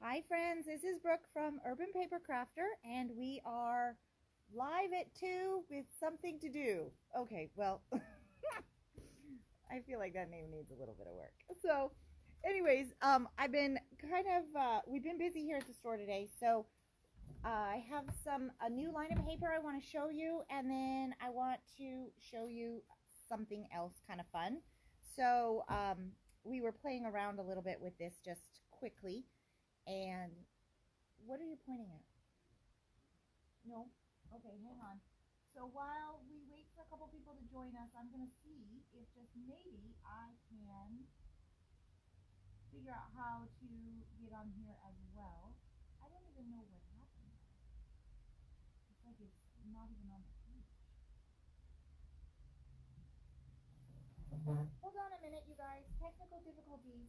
Hi friends, this is Brooke from Urban Paper Crafter, and we are live at 2 with something to do. Okay, well, I feel like that name needs a little bit of work. So, anyways, I've been we've been busy here at the store today, so I have a new line of paper I want to show you, and then I want to show you something else kind of fun. So, we were playing around a little bit with this just quickly. And what are you pointing at? No? Okay, hang on. So while we wait for a couple people to join us, I'm going to see if just maybe I can figure out how to get on here as well. I don't even know what happened there. It's like it's not even on the page. Hold on a minute, you guys. Technical difficulties.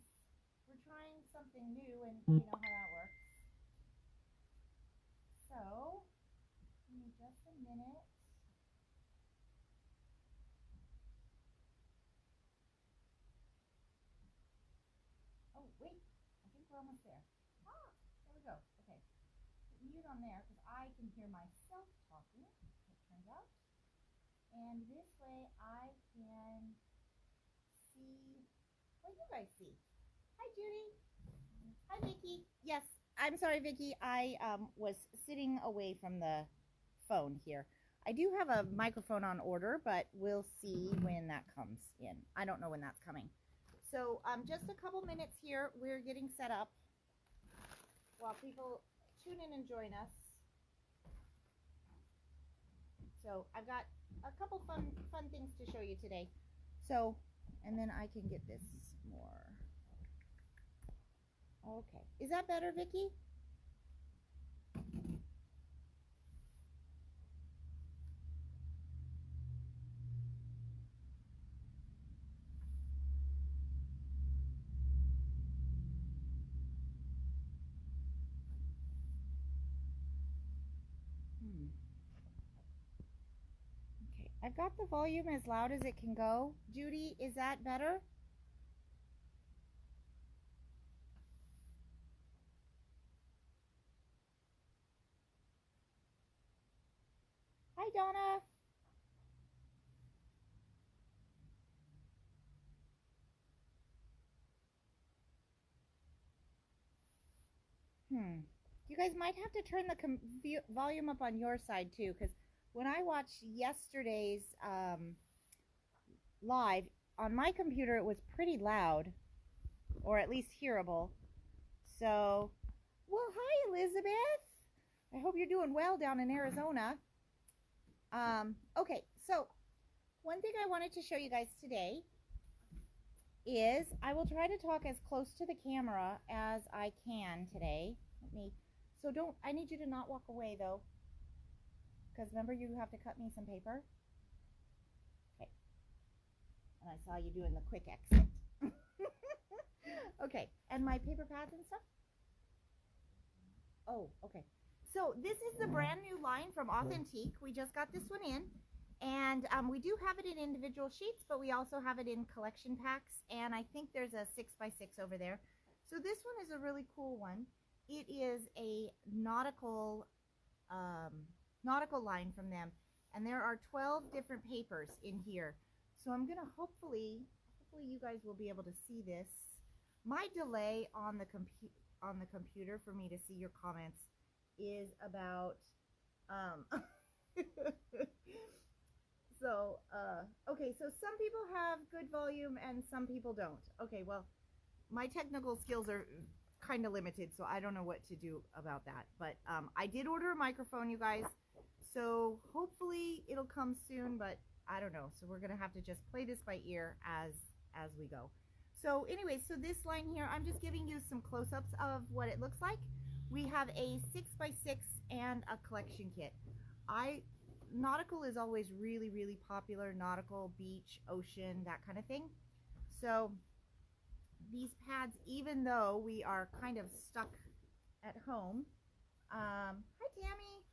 We're trying something new, and you know how that works. So, give me just a minute. Oh, wait. I think we're almost there. Ah, there we go. Okay. Put mute on there because I can hear myself talking, it turns out. And this way I can see what you guys see. Hi, Judy. Hi, Vicki. Yes, I'm sorry, Vicki. I was sitting away from the phone here. I do have a microphone on order, but we'll see when that comes in. I don't know when that's coming. So just a couple minutes here. We're getting set up while people tune in and join us. So I've got a couple fun things to show you today. So, and then I can get this more. Okay. Is that better, Vicki? Okay. I've got the volume as loud as it can go. Judy, is that better? Hi, Donna. You guys might have to turn the volume up on your side too, because when I watched yesterday's live on my computer, it was pretty loud, or at least hearable. So, well, hi, Elizabeth. I hope you're doing well down in Arizona. Okay, so one thing I wanted to show you guys today is I will try to talk as close to the camera as I can today. I need you to not walk away though, because remember you have to cut me some paper. Okay, and I saw you doing the quick exit. Okay, and my paper pads and stuff. Oh, okay. So this is the brand new line from Authentique. We just got this one in, and we do have it in individual sheets, but we also have it in collection packs, and I think there's a 6x6 over there. So this one is a really cool one. It is a nautical line from them, and there are 12 different papers in here. So I'm gonna hopefully you guys will be able to see this. My delay on the computer for me to see your comments is about so okay, so some people have good volume and some people don't. Okay, well, my technical skills are kind of limited, so I don't know what to do about that, but I did order a microphone, you guys, so hopefully it'll come soon, but I don't know. So we're gonna have to just play this by ear as we go. So anyway, so this line here, I'm just giving you some close-ups of what it looks like. We have a 6x6 and a collection kit. Nautical is always really, really popular. Nautical, beach, ocean, that kind of thing. So these pads, even though we are kind of stuck at home, hi Tammy,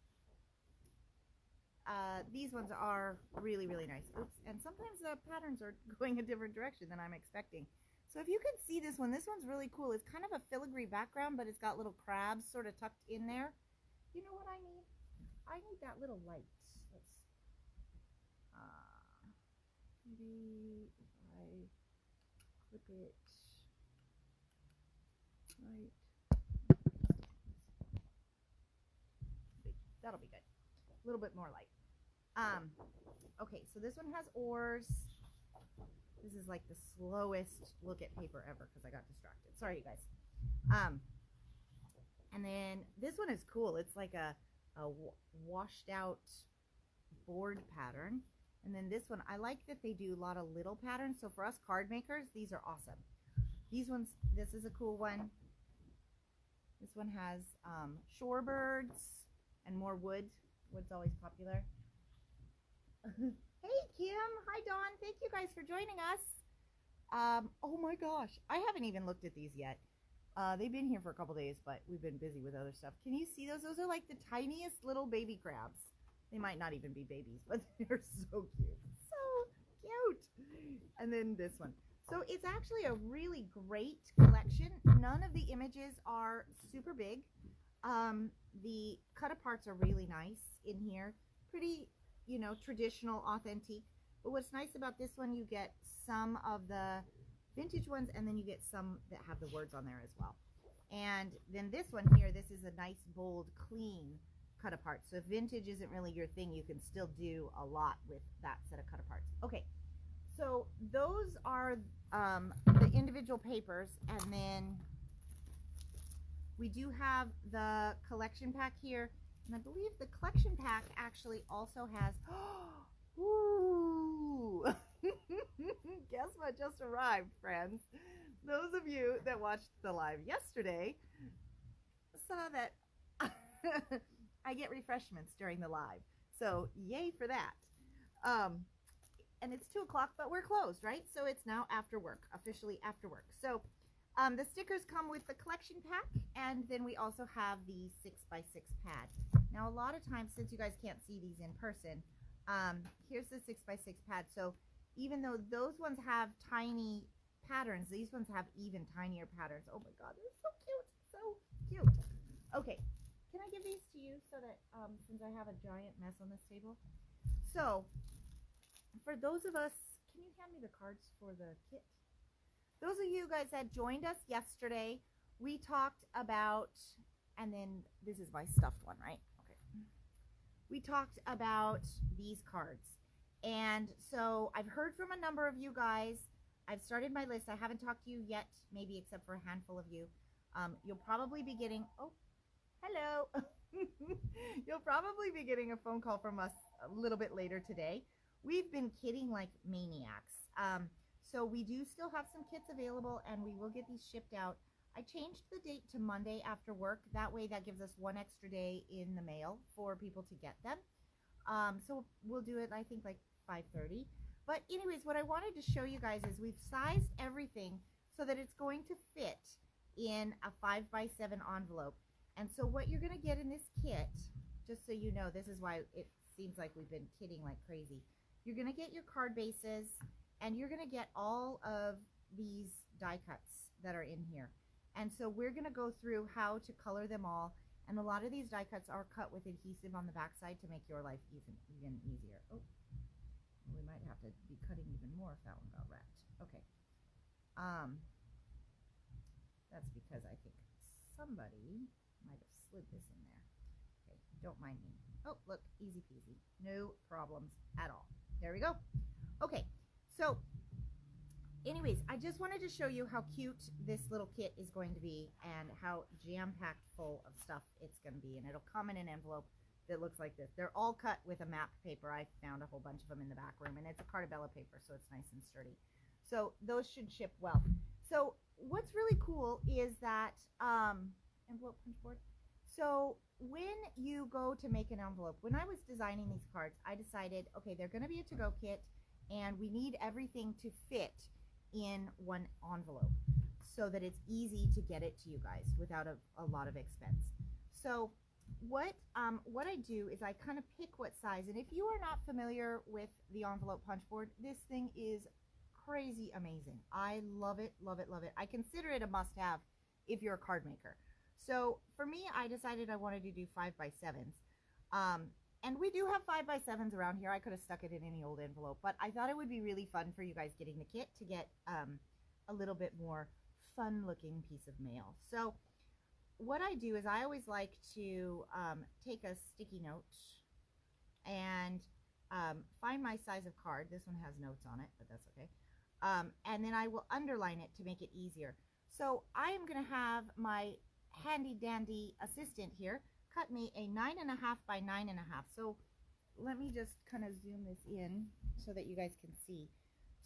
these ones are really, really nice. Oops, and sometimes the patterns are going a different direction than I'm expecting. So if you can see this one's really cool. It's kind of a filigree background, but it's got little crabs sort of tucked in there. You know what I need? I need that little light. Let's, maybe if I clip it right. That'll be good. A little bit more light. Okay, so this one has oars. This is like the slowest look at paper ever because I got distracted. Sorry, you guys. And then this one is cool. It's like a washed out board pattern. And then this one, I like that they do a lot of little patterns. So for us card makers, these are awesome. These ones, this is a cool one. This one has shorebirds and more wood. Wood's always popular. Hey Kim, hi Dawn. Thank you guys for joining us. Oh my gosh, I haven't even looked at these yet. They've been here for a couple days, but we've been busy with other stuff. Can you see those? Those are like the tiniest little baby crabs. They might not even be babies, but they're so cute. So cute. And then this one. So it's actually a really great collection. None of the images are super big. The cut-aparts are really nice in here. Pretty, you know, traditional, authentic. But what's nice about this one, you get some of the vintage ones, and then you get some that have the words on there as well. And then this one here, this is a nice, bold, clean cut-apart. So if vintage isn't really your thing, you can still do a lot with that set of cut-aparts. Okay, so those are the individual papers, and then we do have the collection pack here, and I believe the collection pack actually also has, ooh, guess what just arrived, friends? Those of you that watched the live yesterday saw that I get refreshments during the live, so yay for that. And it's 2 o'clock, but we're closed, right? So it's now after work, officially after work. So the stickers come with the collection pack, and then we also have the 6x6 pad. Now, a lot of times, since you guys can't see these in person, here's the 6x6 pad. So even though those ones have tiny patterns, these ones have even tinier patterns. Oh my God, they're so cute, so cute. Okay, can I give these to you so that, since I have a giant mess on this table? So for those of us, can you hand me the cards for the kit? Those of you guys that joined us yesterday, we talked about, and then this is my stuffed one, right? Okay. We talked about these cards. And so I've heard from a number of you guys. I've started my list. I haven't talked to you yet, maybe except for a handful of you. You'll probably be getting, oh, hello. You'll probably be getting a phone call from us a little bit later today. We've been kitting like maniacs. So we do still have some kits available, and we will get these shipped out. I changed the date to Monday after work. That way that gives us one extra day in the mail for people to get them. So we'll do it, I think, like 5:30. But anyways, what I wanted to show you guys is we've sized everything so that it's going to fit in a 5x7 envelope. And so what you're going to get in this kit, just so you know, this is why it seems like we've been kitting like crazy. You're going to get your card bases, and you're going to get all of these die cuts that are in here. And so we're going to go through how to color them all. And a lot of these die cuts are cut with adhesive on the backside to make your life even easier. Oh, we might have to be cutting even more if that one got wrapped. Okay. That's because I think somebody might have slid this in there. Okay, don't mind me. Oh, look, easy peasy. No problems at all. There we go. Okay, so anyways, I just wanted to show you how cute this little kit is going to be and how jam-packed full of stuff it's going to be. And it'll come in an envelope that looks like this. They're all cut with a map paper. I found a whole bunch of them in the back room, and it's a Cartabella paper, so it's nice and sturdy. So those should ship well. So what's really cool is that envelope punch board. So when you go to make an envelope, when I was designing these cards, I decided, okay, they're going to be a to-go kit, and we need everything to fit in one envelope so that it's easy to get it to you guys without a lot of expense. So what I do is I kind of pick what size, and if you are not familiar with the envelope punch board, this thing is crazy amazing. I love it, love it, love it. I consider it a must-have if you're a card maker. So for me, I decided I wanted to do 5x7s. And we do have 5x7s around here. I could have stuck it in any old envelope, but I thought it would be really fun for you guys getting the kit to get a little bit more fun looking piece of mail. So what I do is I always like to take a sticky note and find my size of card. This one has notes on it, but that's okay. And then I will underline it to make it easier. So I am going to have my handy dandy assistant here cut me a 9.5 by 9.5. So let me just kind of zoom this in so that you guys can see.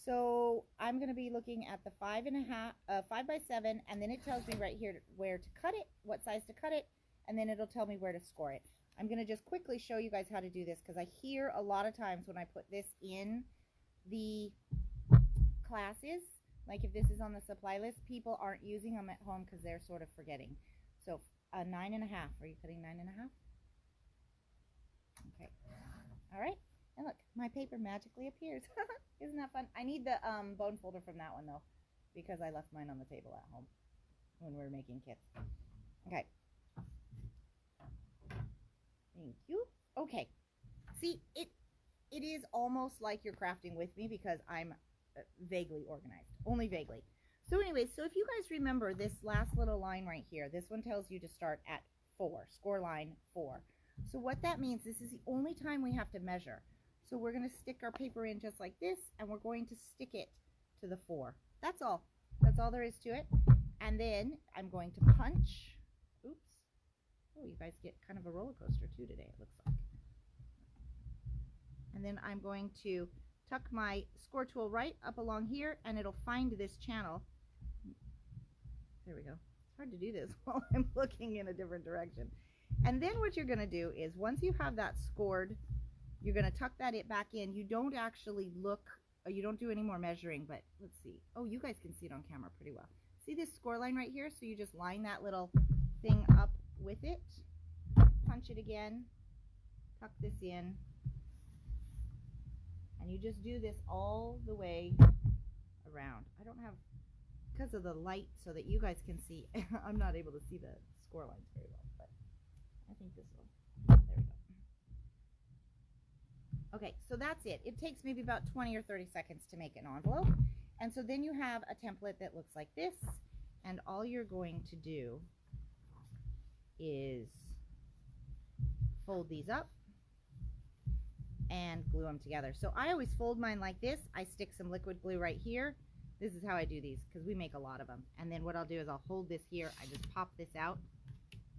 So I'm going to be looking at the 5x7, and then it tells me right here where to cut it, what size to cut it, and then it'll tell me where to score it. I'm going to just quickly show you guys how to do this, because I hear a lot of times when I put this in the classes, like if this is on the supply list, people aren't using them at home because they're sort of forgetting. So 9.5. Are you cutting 9.5? Okay. All right. And look, my paper magically appears. Isn't that fun? I need the bone folder from that one though, because I left mine on the table at home when we were making kits. Okay. Thank you. Okay. See, it is almost like you're crafting with me because I'm vaguely organized, only vaguely. So anyway, so if you guys remember this last little line right here, this one tells you to start at 4, score line 4. So what that means, this is the only time we have to measure. So we're going to stick our paper in just like this, and we're going to stick it to the 4. That's all. That's all there is to it. And then I'm going to punch. Oops. Oh, you guys get kind of a roller coaster too today, it looks like. And then I'm going to tuck my score tool right up along here, and it'll find this channel. There we go. It's hard to do this while I'm looking in a different direction. And then what you're going to do is once you have that scored, you're going to tuck that back in. You don't actually look, or you don't do any more measuring, but let's see. Oh, you guys can see it on camera pretty well. See this score line right here? So you just line that little thing up with it, punch it again, tuck this in, and you just do this all the way around. I don't have, because of the light so that you guys can see, I'm not able to see the score lines very well, but I think this will, there we go. Okay, so that's it. It takes maybe about 20 or 30 seconds to make an envelope. And so then you have a template that looks like this, and all you're going to do is fold these up and glue them together. So I always fold mine like this. I stick some liquid glue right here. This is how I do these because we make a lot of them. And then what I'll do is I'll hold this here. I just pop this out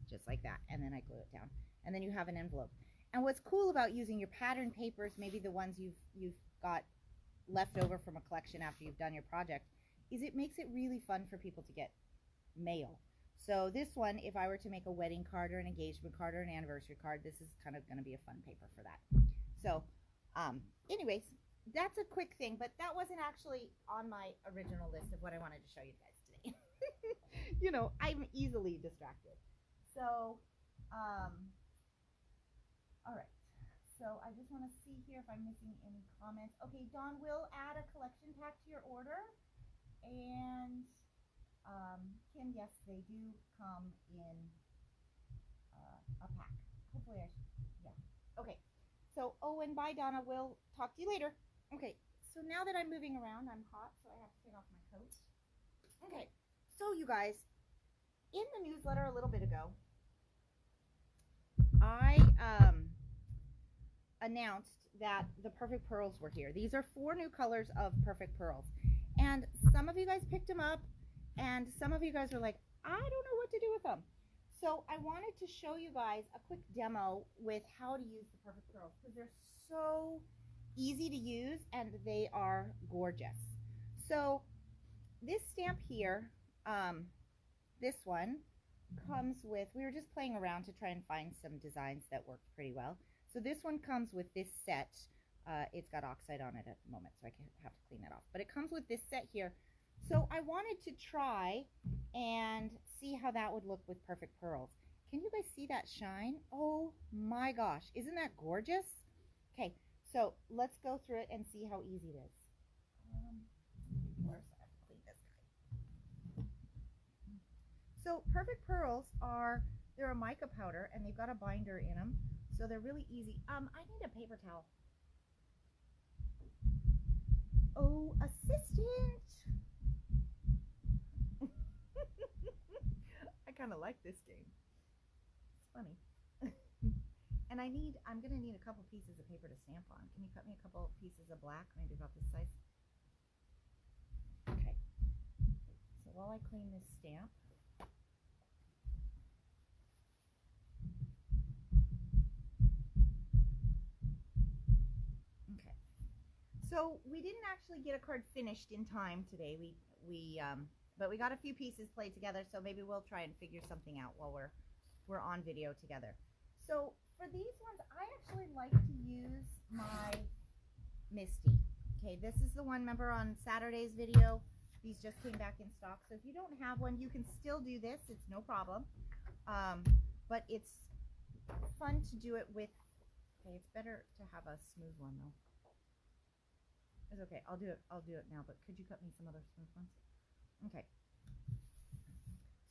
just like that, and then I glue it down. And then you have an envelope. And what's cool about using your pattern papers, maybe the ones you've got left over from a collection after you've done your project, is it makes it really fun for people to get mail. So this one, if I were to make a wedding card or an engagement card or an anniversary card, this is kind of going to be a fun paper for that. So anyways, that's a quick thing, but that wasn't actually on my original list of what I wanted to show you guys today. You know, I'm easily distracted. So, all right. So I just want to see here if I'm missing any comments. Okay, Dawn will add a collection pack to your order. And Kim, yes, they do come in a pack. Hopefully yeah. Okay. So, oh, and bye, Donna. We'll talk to you later. Okay. So now that I'm moving around, I'm hot, so I have to take off my coat. Okay. So you guys, in the newsletter a little bit ago, I announced that the Perfect Pearls were here. These are 4 new colors of Perfect Pearls. And some of you guys picked them up, and some of you guys were like, I don't know what to do with them. So I wanted to show you guys a quick demo with how to use the Perfect Pearls, because they're so easy to use and they are gorgeous. So this stamp here, this one comes with, we were just playing around to try and find some designs that worked pretty well. So this one comes with this set. It's got oxide on it at the moment, so I have to clean that off. But it comes with this set here. So I wanted to try and see how that would look with Perfect Pearls. Can you guys see that shine? Oh my gosh, isn't that gorgeous? Okay, so let's go through it and see how easy it is. So Perfect Pearls they're a mica powder, and they've got a binder in them, so they're really easy. I need a paper towel. Oh, assistant! I kind of like this game. It's funny. And I'm gonna need a couple pieces of paper to stamp on. Can you cut me a couple pieces of black, maybe about this size? Okay. So while I clean this stamp, okay. So we didn't actually get a card finished in time today. But we got a few pieces played together, so maybe we'll try and figure something out while we're on video together. So for these ones, I actually like to use my Misty. Okay, this is the one, remember on Saturday's video, these just came back in stock. So if you don't have one, you can still do this. It's no problem. But it's fun to do it with, okay, it's better to have a smooth one though. It's okay, I'll do it now, but could you cut me some other smooth ones? Okay.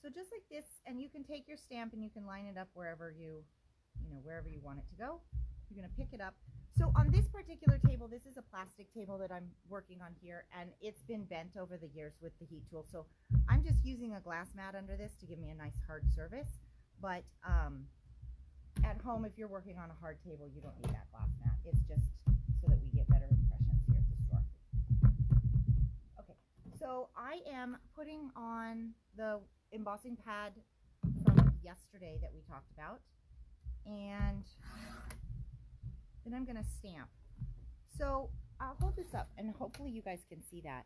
So just like this, and you can take your stamp and you can line it up wherever you want it to go. You're going to pick it up. So on this particular table, this is a plastic table that I'm working on here, and it's been bent over the years with the heat tool. So I'm just using a glass mat under this to give me a nice hard surface. But at home, if you're working on a hard table, you don't need that glass mat. It's just so that we get better impressions here at the store. Okay, so I am putting on the embossing pad from yesterday that we talked about, and then I'm going to stamp. So I'll hold this up and hopefully you guys can see that.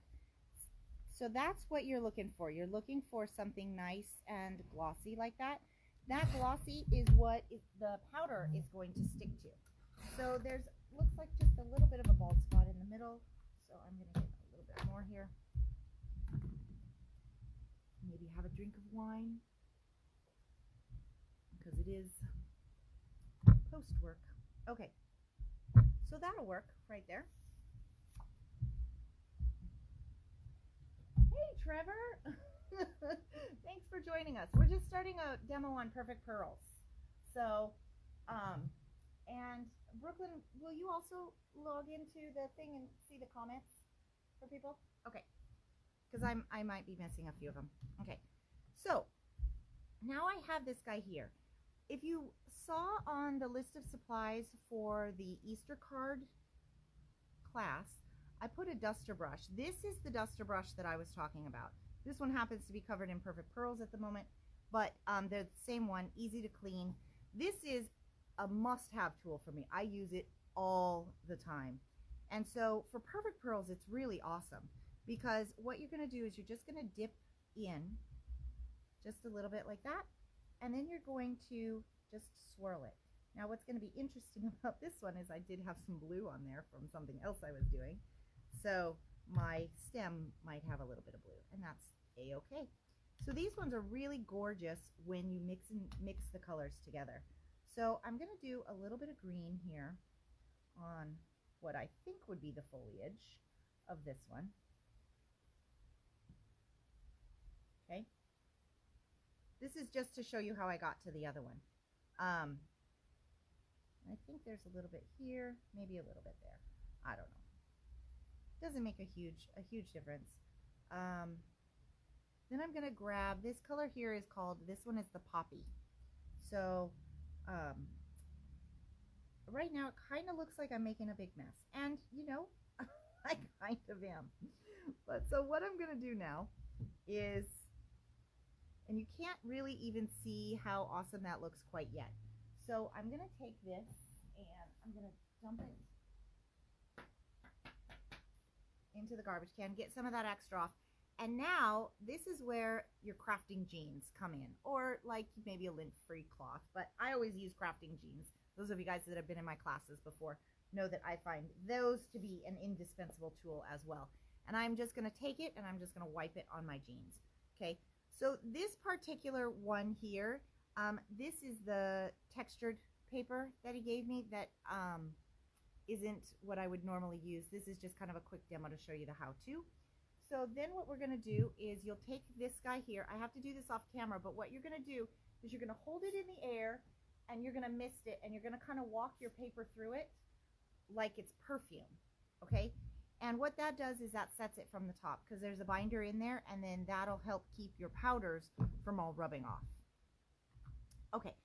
So that's what you're looking for. You're looking for something nice and glossy like that. That glossy is what the powder is going to stick to. So there's, looks like just a little bit of a bald spot in the middle. So I'm going to get a little bit more here. Maybe have a drink of wine, because it is post work. Okay, so that'll work right there. Hey Trevor, thanks for joining us. We're just starting a demo on Perfect Pearls. So, and Brooklyn, will you also log into the thing and see the comments for people? Okay. Because I might be missing a few of them. Okay, so now I have this guy here. If you saw on the list of supplies for the Easter card class, I put a duster brush. This is the duster brush that I was talking about. This one happens to be covered in Perfect Pearls at the moment, but they're the same one, easy to clean. This is a must-have tool for me. I use it all the time. And so for Perfect Pearls, it's really awesome. Because what you're going to do is you're just going to dip in just a little bit like that, and then you're going to just swirl it. Now what's going to be interesting about this one is I did have some blue on there from something else I was doing, so my stem might have a little bit of blue, and that's a-okay. So these ones are really gorgeous when you mix the colors together. So I'm going to do a little bit of green here on what I think would be the foliage of this one. Okay, this is just to show you how I got to the other one. I think there's a little bit here, maybe a little bit there. I don't know. Doesn't make a huge difference. Then I'm gonna grab this color here. Is called, this one is the Poppy. So right now it kind of looks like I'm making a big mess, and you know, I kind of am. But so what I'm gonna do now is, and you can't really even see how awesome that looks quite yet. So I'm going to take this and I'm going to dump it into the garbage can, get some of that extra off. And now this is where your crafting jeans come in, or like maybe a lint-free cloth, but I always use crafting jeans. Those of you guys that have been in my classes before know that I find those to be an indispensable tool as well. And I'm just going to take it and I'm just going to wipe it on my jeans. Okay. So this particular one here, this is the textured paper that he gave me that isn't what I would normally use. This is just kind of a quick demo to show you the how-to. so then what we're going to do is you'll take this guy here. I have to do this off camera, but what you're going to do is you're going to hold it in the air and you're going to mist it, and you're going to kind of walk your paper through it like it's perfume, okay? And what that does is that sets it from the top because there's a binder in there, and then that'll help keep your powders from all rubbing off. Okay,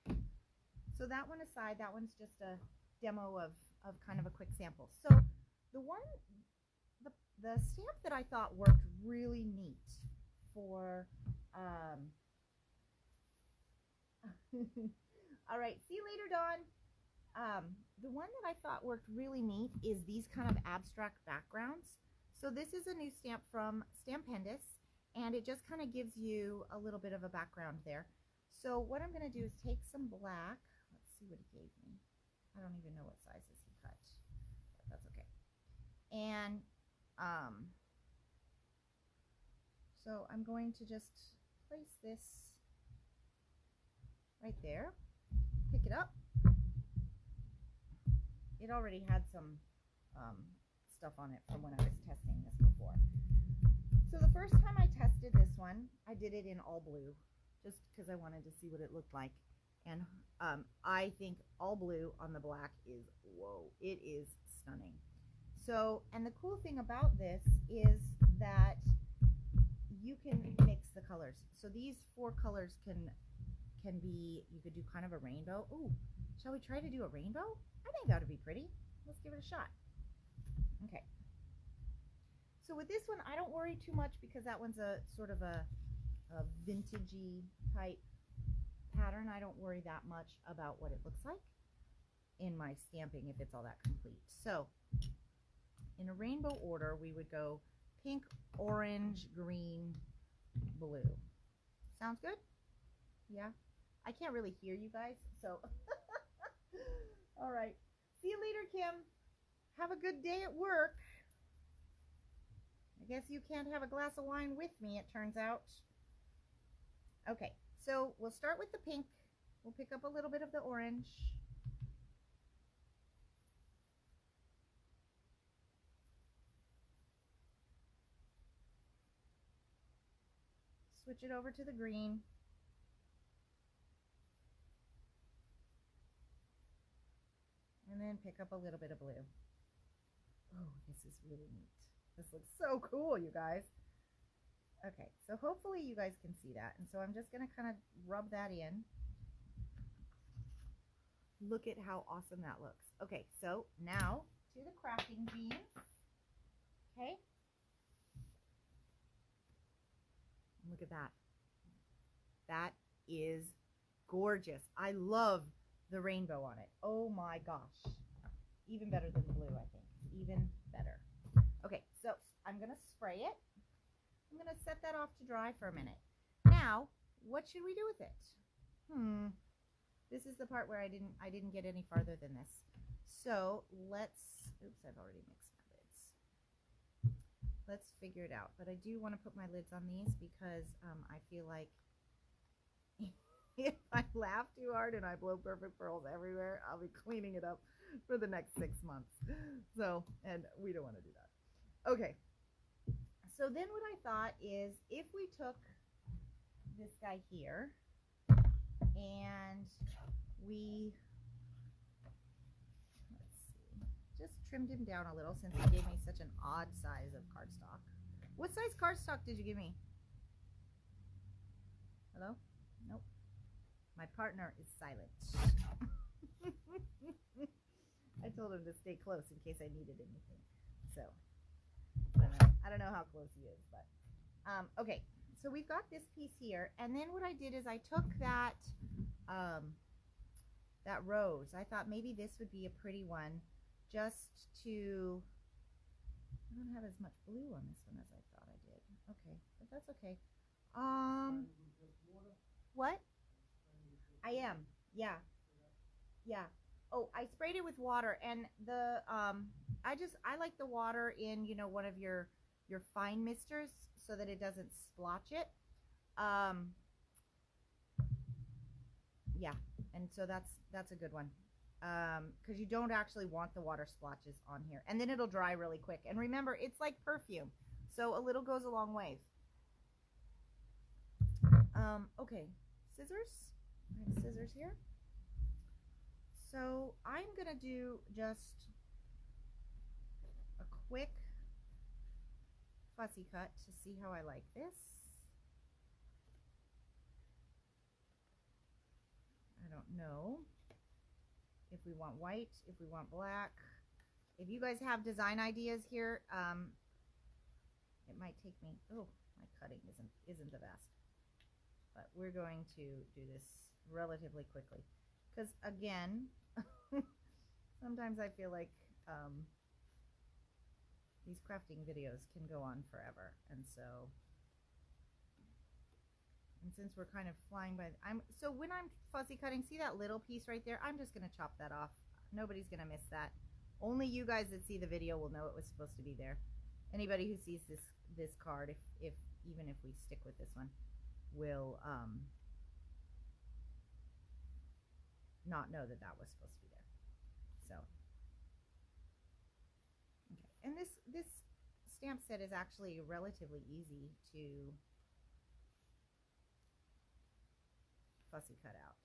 so that one aside, that one's just a demo of kind of a quick sample. So the stamp that I thought worked really neat for, all right, see you later, Dawn. The one that I thought worked really neat is these kind of abstract backgrounds. So this is a new stamp from Stampendous, and it just kind of gives you a little bit of a background there. So what I'm going to do is take some black. Let's see what he gave me. I don't even know what sizes he cut, but that's okay. And so I'm going to just place this right there, pick it up. It already had some stuff on it from when I was testing this before. So the first time I tested this one, I did it in all blue, just because I wanted to see what it looked like. And I think all blue on the black is, whoa, it is stunning. So, and the cool thing about this is that you can mix the colors. So these 4 colors can be, you could do kind of a rainbow. Ooh, shall we try to do a rainbow? I think that would be pretty. Let's give it a shot. Okay. So with this one, I don't worry too much because that one's a sort of a vintagey type pattern. I don't worry that much about what it looks like in my stamping if it's all that complete. So in a rainbow order, we would go pink, orange, green, blue. Sounds good? Yeah? I can't really hear you guys, so all right. See you later, Kim. Have a good day at work. I guess you can't have a glass of wine with me, it turns out. Okay, so we'll start with the pink. We'll pick up a little bit of the orange. Switch it over to the green. And then pick up a little bit of blue. Oh, this is really neat. This looks so cool, you guys. Okay, so hopefully you guys can see that. And so I'm just going to kind of rub that in. Look at how awesome that looks. Okay, so now to the crafting beans. Okay. Look at that. That is gorgeous. I love the rainbow on it. Oh my gosh. Even better than the blue, I think. Even better. Okay, so I'm going to spray it. I'm going to set that off to dry for a minute. Now, what should we do with it? This is the part where I didn't get any farther than this. So let's, oops, I've already mixed my lids. Let's figure it out. But I do want to put my lids on these because I feel like if I laugh too hard and I blow perfect pearls everywhere, I'll be cleaning it up for the next 6 months. So, and we don't want to do that. Okay. So then what I thought is if we took this guy here and we, let's see, just trimmed him down a little since he gave me such an odd size of cardstock. What size cardstock did you give me? Hello? Nope. My partner is silent. I told him to stay close in case I needed anything. So, I don't know how close he is, but okay. So we've got this piece here, and then what I did is I took that that rose. I thought maybe this would be a pretty one, just to. I don't have as much blue on this one as I thought I did. Okay, but that's okay. What? I am. Yeah. Yeah. Oh, I sprayed it with water, and the I like the water in, you know, one of your fine misters so that it doesn't splotch it. Yeah, and so that's a good one. Because you don't actually want the water splotches on here, and then it'll dry really quick. And remember, it's like perfume. So a little goes a long ways. Okay, scissors. I have scissors here. So I'm gonna do just a quick fussy cut to see how I like this. I don't know if we want white, if we want black. If you guys have design ideas here, it might take me, oh, my cutting isn't the best. But we're going to do this relatively quickly. Because again, sometimes I feel like these crafting videos can go on forever. And since we're kind of flying by, so when I'm fussy cutting, see that little piece right there? I'm just going to chop that off. Nobody's going to miss that. Only you guys that see the video will know it was supposed to be there. Anybody who sees this card, if even if we stick with this one, will not know that was supposed to be there. So, okay, and this stamp set is actually relatively easy to fussy cut out.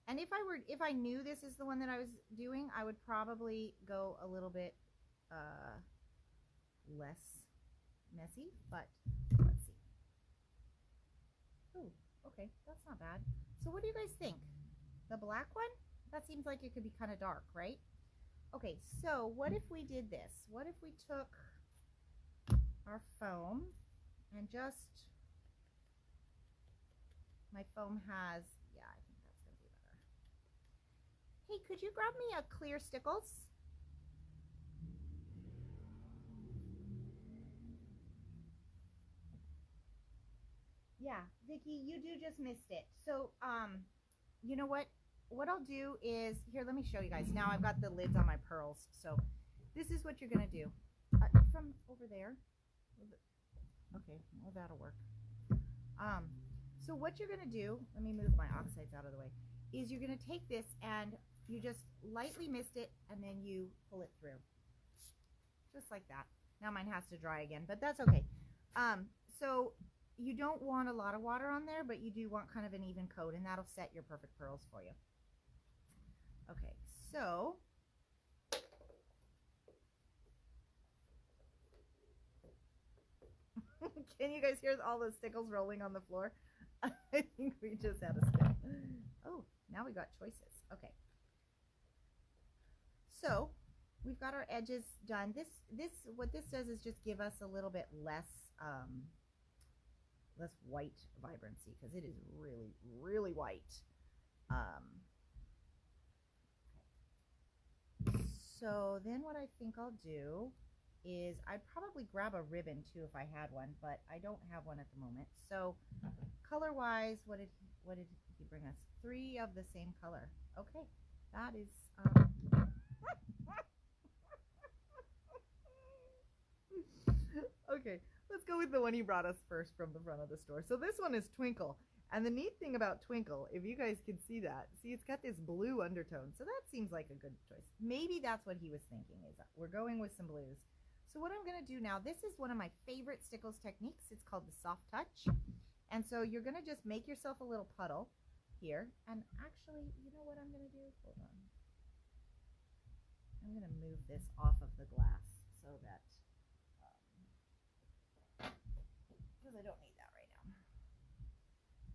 And if I knew this is the one that I was doing, I would probably go a little bit less messy, but let's see. Oh, okay, that's not bad. So what do you guys think? The black one? That seems like it could be kind of dark, right? Okay, so what if we did this? What if we took our foam and just, my foam has, yeah, I think that's going to be better. Hey, could you grab me a clear Stickles? Yeah, Vicki, you do just missed it. So, you know what? What I'll do is, here, let me show you guys. Now I've got the lids on my pearls. So this is what you're going to do. From over there. Okay, well, that'll work. So what you're going to do, let me move my oxides out of the way, is you're going to take this and you just lightly mist it and then you pull it through. Just like that. Now mine has to dry again, but that's okay. So you don't want a lot of water on there, but you do want kind of an even coat, and that'll set your perfect pearls for you. Okay, so can you guys hear all the stickles rolling on the floor? I think we just had a spin. Oh, now we got choices. Okay. So we've got our edges done. What this does is just give us a little bit less less white vibrancy, because it is really, really white. So then what I think I'll do is I'd probably grab a ribbon too if I had one, but I don't have one at the moment. So color wise, what did he bring us? 3 of the same color. Okay, that is okay, let's go with the one he brought us first from the front of the store. So this one is Twinkle. And the neat thing about Twinkle, if you guys can see that, see, it's got this blue undertone. So that seems like a good choice. Maybe that's what he was thinking, is we're going with some blues. So what I'm going to do now, this is one of my favorite Stickles techniques. It's called the soft touch. And so you're going to just make yourself a little puddle here. And actually, you know what I'm going to do? Hold on. I'm going to move this off of the glass so that, because I don't need that right now.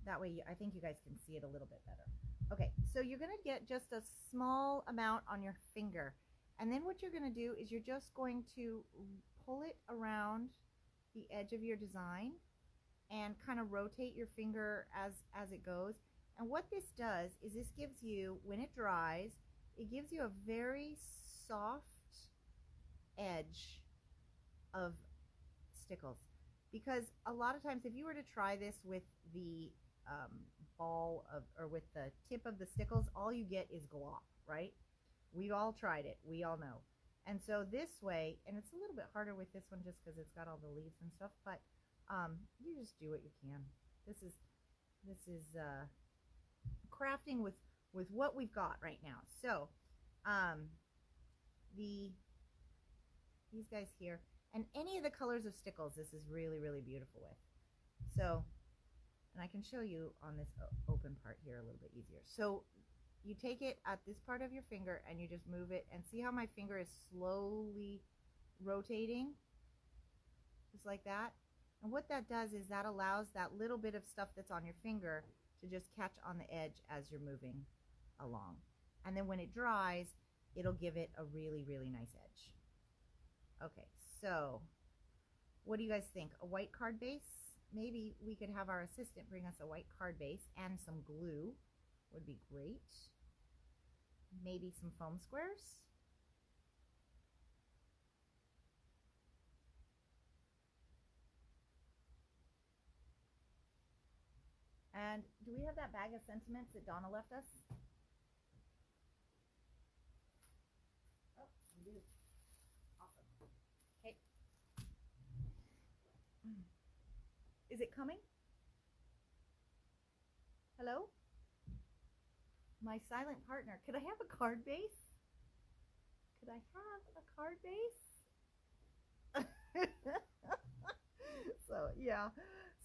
That way, I think you guys can see it a little bit better. Okay, so you're going to get just a small amount on your finger. And then what you're going to do is you're just going to pull it around the edge of your design and kind of rotate your finger as it goes. And what this does is this gives you, when it dries, it gives you a very soft edge of Stickles. Because a lot of times, if you were to try this with the ball of, or with the tip of the Stickles, all you get is glop, right? We've all tried it. We all know. And so this way, and it's a little bit harder with this one just because it's got all the leaves and stuff, but you just do what you can. This is crafting with what we've got right now. So these guys here, And any of the colors of stickles, this is really, really beautiful with. So, and I can show you on this open part here a little bit easier. So you take it at this part of your finger and you just move it, and see how my finger is slowly rotating, just like that. And what that does is that allows that little bit of stuff that's on your finger to just catch on the edge as you're moving along. And then when it dries, it'll give it a really, really nice edge. Okay, so what do you guys think? A white card base? Maybe we could have our assistant bring us a white card base and some glue would be great. Maybe some foam squares. And do we have that bag of sentiments that Donna left us? Oh, we do. Awesome. Okay. Is it coming? Hello? My silent partner. Could I have a card base? Could I have a card base? So, yeah.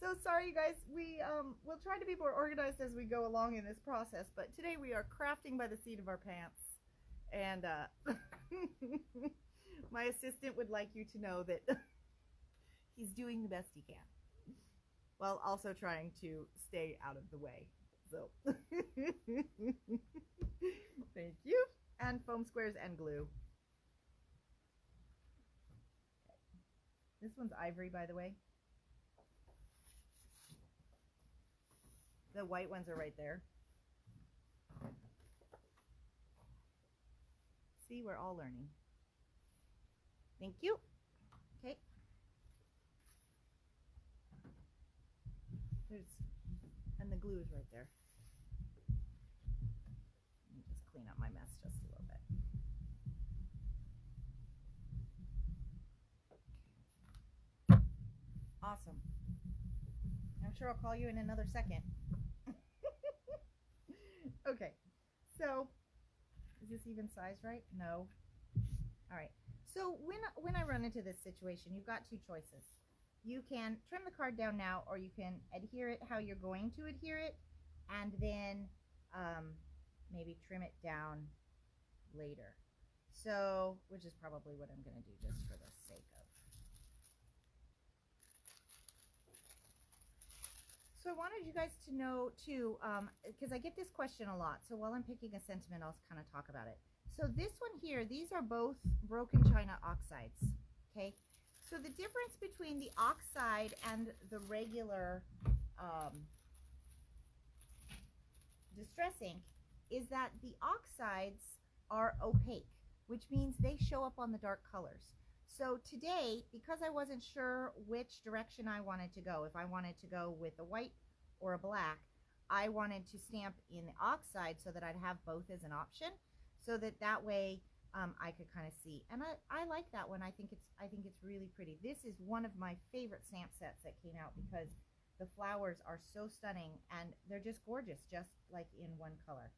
So sorry, you guys. We'll try to be more organized as we go along in this process, but today we are crafting by the seat of our pants. And my assistant would like you to know that he's doing the best he can, while also trying to stay out of the way. So, thank you. And foam squares and glue. Okay. This one's ivory, by the way. The white ones are right there. See, we're all learning. Thank you. Okay. And the glue is right there. Let me just clean up my mess just a little bit. Okay. Awesome. I'm sure I'll call you in another second. Okay, so is this even sized right? No. All right. So when I run into this situation, you've got two choices. You can trim the card down now, or you can adhere it how you're going to adhere it, and then maybe trim it down later. So, which is probably what I'm going to do just for the sake of. So I wanted you guys to know too, because I get this question a lot. So while I'm picking a sentiment, I'll kind of talk about it. So this one here, these are both broken china oxides. Okay. So the difference between the oxide and the regular distress ink is that the oxides are opaque, which means they show up on the dark colors. So today, because I wasn't sure which direction I wanted to go, if I wanted to go with a white or a black, I wanted to stamp in the oxide so that I'd have both as an option, so that way I could kind of see. And I like that one. I think it's really pretty. This is one of my favorite stamp sets that came out because the flowers are so stunning and they're just gorgeous, just like in one color.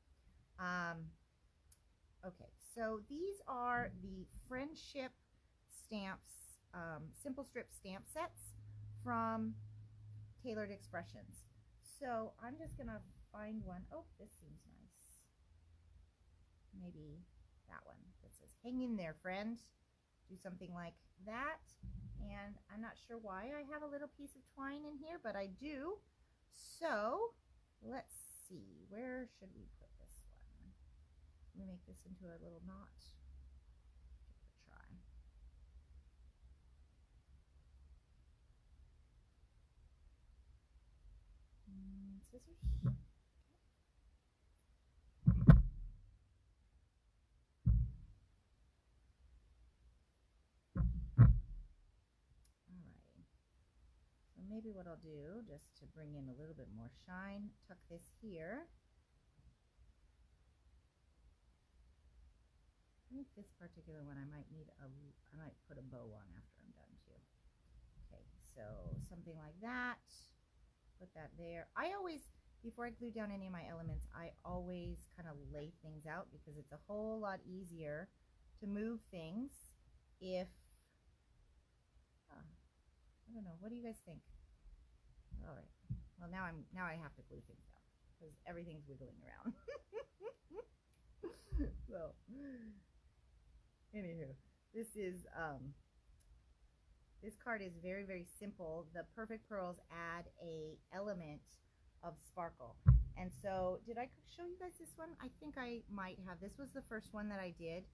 Okay, so these are the Friendship Stamps, Simple Strip stamp sets from Tailored Expressions. So I'm just gonna find one. Oh, this seems nice. Maybe that one that says "Hang in there, friend." Do something like that. And I'm not sure why I have a little piece of twine in here, but I do. So let's see, where should we put this one? Let me make this into a little knot. Give it a try. Scissors. Maybe what I'll do, just to bring in a little bit more shine, tuck this here. I think this particular one I might put a bow on after I'm done too. Okay, so something like that. Put that there. I always, before I glue down any of my elements, I always kind of lay things out because it's a whole lot easier to move things if I don't know. What do you guys think? All right. Well, now I have to glue things down because everything's wiggling around. So, anywho, this card is very, very simple. The Perfect Pearls add a element of sparkle. And so, did I show you guys this one? I think I might have. This was the first one that I did.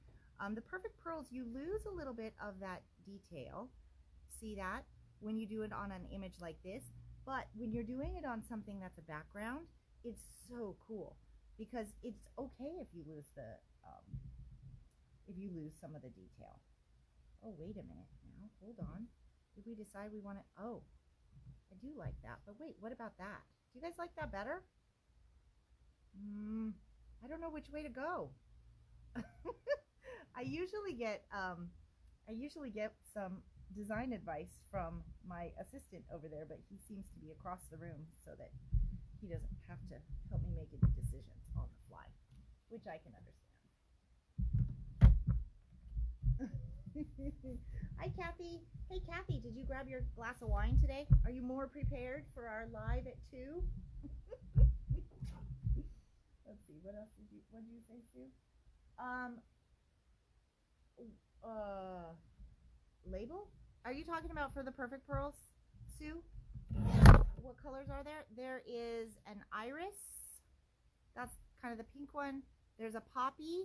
The Perfect Pearls, you lose a little bit of that detail. See that? When you do it on an image like this. But when you're doing it on something that's a background, it's so cool. Because it's okay if you lose some of the detail. Oh, wait a minute now. Hold on. Did we decide we want to? Oh, I do like that. But wait, what about that? Do you guys like that better? I don't know which way to go. I usually get some design advice from my assistant over there, but he seems to be across the room so that he doesn't have to help me make any decisions on the fly, which I can understand. Hi, Kathy. Hey, Kathy, did you grab your glass of wine today? Are you more prepared for our live at 2? Let's see. What else what did you say, Sue? Label? Are you talking about for the Perfect Pearls, Sue? What colors are there? There is an iris. That's kind of the pink one. There's a poppy.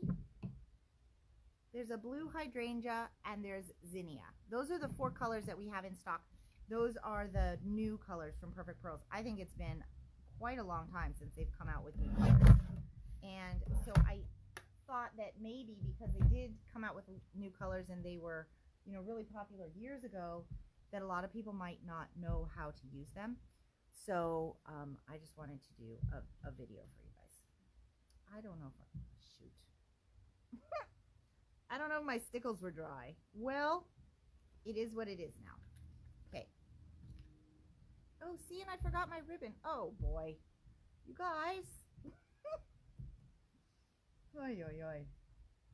There's a blue hydrangea, and there's zinnia. Those are the 4 colors that we have in stock. Those are the new colors from Perfect Pearls. I think it's been quite a long time since they've come out with new colors. And so I thought that maybe because they did come out with new colors and they were, really popular years ago, that a lot of people might not know how to use them. So I just wanted to do a video for you guys. I don't know if shoot. I don't know if my stickles were dry. Well, it is what it is now. Okay. Oh, see, and I forgot my ribbon. Oh, boy. You guys. Oy, oy, oy.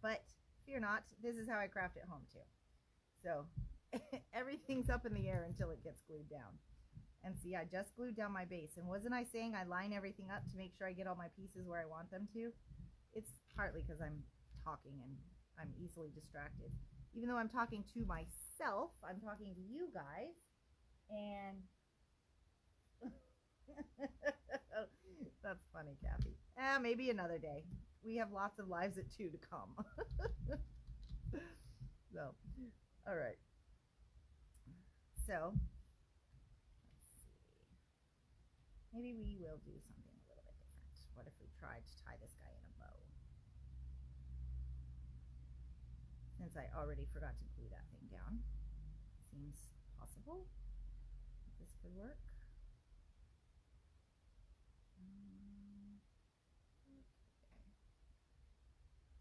But fear not, this is how I craft at home, too. So, everything's up in the air until it gets glued down. And see, I just glued down my base. And wasn't I saying I line everything up to make sure I get all my pieces where I want them to? It's partly because I'm talking and I'm easily distracted. Even though I'm talking to myself, I'm talking to you guys. And that's funny, Kathy. Maybe another day. We have lots of lives at 2 to come. So, all right. So, let's see. Maybe we will do something a little bit different. What if we tried to tie this guy in a bow? Since I already forgot to glue that thing down. Seems possible. This could work. Okay.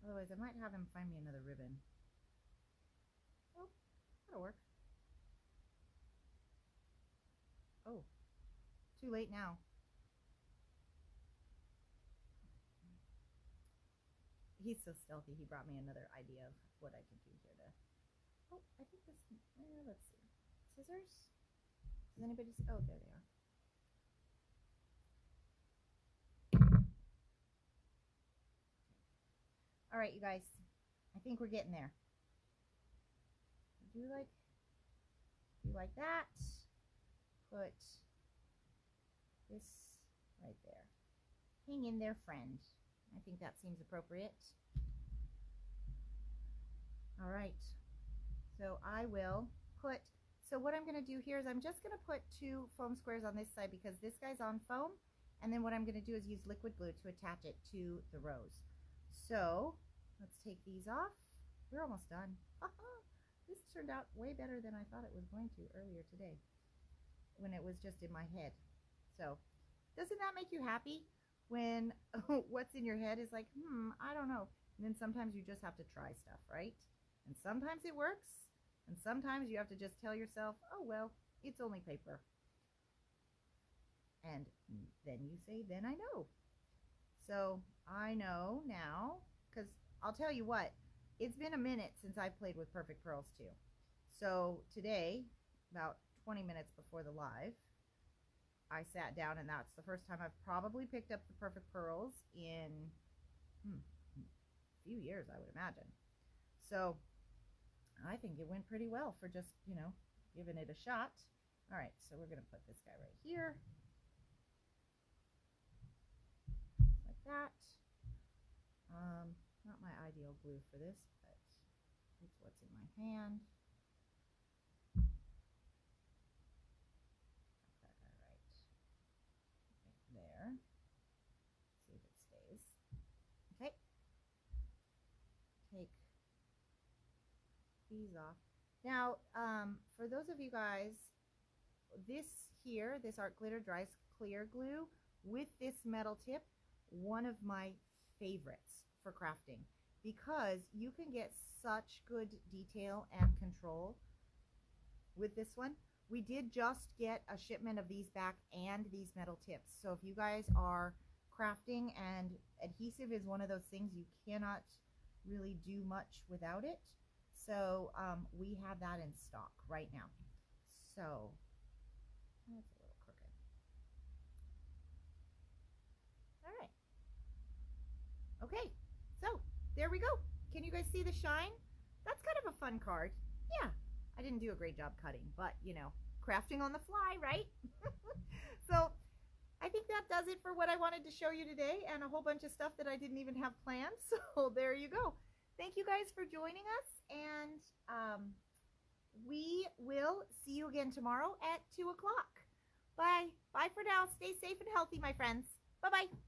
Otherwise, I might have him find me another ribbon. Oh, that'll work. Oh, too late now. He's so stealthy. He brought me another idea of what I could do here to. Oh, I think this. Let's see. Scissors? Does anybody see? Oh, there they are. All right, you guys. I think we're getting there. Do like that. Put this right there. Hang in there, friend. I think that seems appropriate. All right. So I will put, so what I'm going to do here is I'm just going to put 2 foam squares on this side because this guy's on foam. And then what I'm going to do is use liquid glue to attach it to the rose. So let's take these off. We're almost done. This turned out way better than I thought it was going to earlier today when it was just in my head. So doesn't that make you happy when what's in your head is like, I don't know. And then sometimes you just have to try stuff, right? And sometimes it works. And sometimes you have to just tell yourself, oh, well, it's only paper. And then you say, then I know. So I know now, because I'll tell you what, it's been a minute since I played with Perfect Pearls too. So today, about 20 minutes before the live, I sat down, and that's the first time I've probably picked up the Perfect Pearls in a few years, I would imagine. So I think it went pretty well for just, you know, giving it a shot. All right, so we're going to put this guy right here. Like that. Not my ideal glue for this, but it's what's in my hand. Got that right there. See if it stays. Okay. Take these off. Now, for those of you guys, this here, this Art Glitter Dries Clear Glue with this metal tip, one of my favorites for crafting, because you can get such good detail and control with this one. We did just get a shipment of these back and these metal tips. So if you guys are crafting, and adhesive is one of those things you cannot really do much without it. So we have that in stock right now. So that's a little crooked. All right. Okay, so there we go. Can you guys see the shine? That's kind of a fun card. Yeah, I didn't do a great job cutting, but you know, crafting on the fly, right? So I think that does it for what I wanted to show you today, and a whole bunch of stuff that I didn't even have planned. So there you go. Thank you guys for joining us, and we will see you again tomorrow at 2 o'clock. Bye. Bye for now. Stay safe and healthy, my friends. Bye-bye.